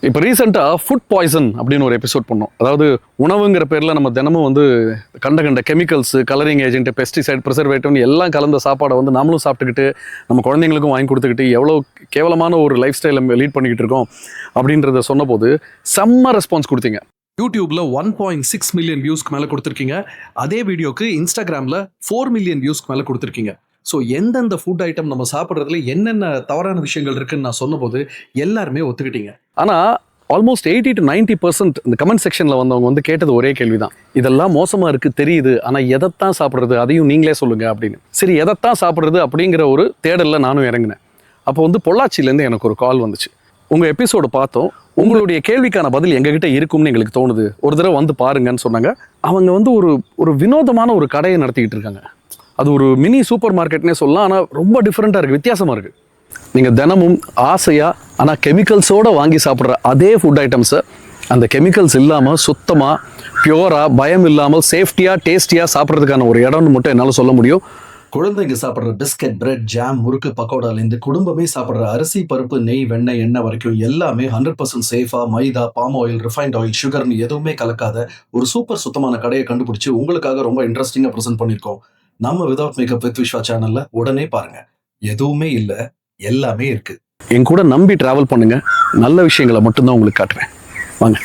இப்போ ரீசெண்டாக food poison அப்படின்னு ஒரு எபிசோட் பண்ணோம். அதாவது உணவுங்கிற பேரில் நம்ம தினமும் வந்து கண்ட கெமிக்கல்ஸு, கலரிங் ஏஜென்ட், பெஸ்டிசைட், ப்ரிசர்வேட்டிவ்னு எல்லாம் கலந்த சாப்பாடை வந்து நம்மளும் சாப்பிட்டுக்கிட்டு நம்ம குழந்தைங்களுக்கும் வாங்கி கொடுத்துக்கிட்டு எவ்வளோ கேவலமான ஒரு லைஃப் ஸ்டைலை லீட் பண்ணிக்கிட்டு இருக்கோம் அப்படின்றத சொன்னபோது செம்ம ரெஸ்பான்ஸ் கொடுத்தீங்க. யூடியூப்ல 1.6 மில்லியன் வியூஸ்க்கு மேலே கொடுத்துருக்கீங்க. அதே வீடியோக்கு இன்ஸ்டாகிராமில் 4 மில்லியன் வியூஸ்க்கு மேலே கொடுத்துருக்கீங்க. ஸோ எந்தெந்த ஃபுட் ஐட்டம் நம்ம சாப்பிட்றதுல என்னென்ன தவறான விஷயங்கள் இருக்குன்னு நான் சொன்னபோது எல்லாருமே ஒத்துக்கிட்டீங்க. ஆனால் ஆல்மோஸ்ட் 80 to 90% இந்த கமெண்ட் செக்ஷனில் வந்தவங்க வந்து கேட்டது ஒரே கேள்வி தான், இதெல்லாம் மோசமாக இருக்குது தெரியுது, ஆனால் எதைத்தான் சாப்பிட்றது அதையும் நீங்களே சொல்லுங்கள் அப்படின்னு. சரி, எதைத்தான் சாப்பிட்றது அப்படிங்கிற ஒரு தேடலில் நானும் இறங்கினேன். அப்போ வந்து பொள்ளாச்சியிலேருந்து எனக்கு ஒரு கால் வந்துச்சு. உங்கள் எபிசோடு பார்த்தோம், உங்களுடைய கேள்விக்கான பதில் எங்ககிட்ட இருக்கும்னு எங்களுக்கு தோணுது, ஒரு தடவை வந்து பாருங்கன்னு சொன்னாங்க. அவங்க வந்து ஒரு வினோதமான ஒரு கடையை நடத்திக்கிட்டு இருக்காங்க. அது ஒரு மினி சூப்பர் மார்க்கெட்னே சொல்லலாம். ஆனால் ரொம்ப டிஃப்ரெண்ட்டாக இருக்குது, வித்தியாசமாக இருக்குது. நீங்கள் தினமும் ஆசையாக ஆனால் கெமிக்கல்ஸோடு வாங்கி சாப்பிட்ற அதே ஃபுட் ஐட்டம்ஸை அந்த கெமிக்கல்ஸ் இல்லாமல் சுத்தமாக பியூராக பயம் இல்லாமல் சேஃப்டியாக டேஸ்டியாக சாப்பிட்றதுக்கான ஒரு இடம்னு மட்டும் என்னால் சொல்ல முடியும். குழந்தைங்க சாப்பிட்ற பிஸ்கட், பிரெட், ஜாம், முறுக்கு, பக்கோடாலேருந்து குடும்பமே சாப்பிட்ற அரிசி, பருப்பு, நெய், வெண்ணெய், எண்ணெய் வரைக்கும் எல்லாமே 100% சேஃபாக மைதா, பாம் ஆயில், ரிஃபைண்ட் ஆயில், சுகர்னு எதுவுமே கலக்காத ஒரு சூப்பர் சுத்தமான கடையை கண்டுபிடிச்சி உங்களுக்காக ரொம்ப இன்ட்ரெஸ்டிங்காக ப்ரெசென்ட் பண்ணியிருக்கோம். நம்ம வித்அவுட் மேக்கப் வித் விஸ்வா சேனல்ல உடனே பாருங்க. எதுவுமே இல்லை, எல்லாமே இருக்கு. என் கூட நம்பி டிராவல் பண்ணுங்க, நல்ல விஷயங்களை மட்டும்தான் உங்களுக்கு காட்டுறேன். வாங்க.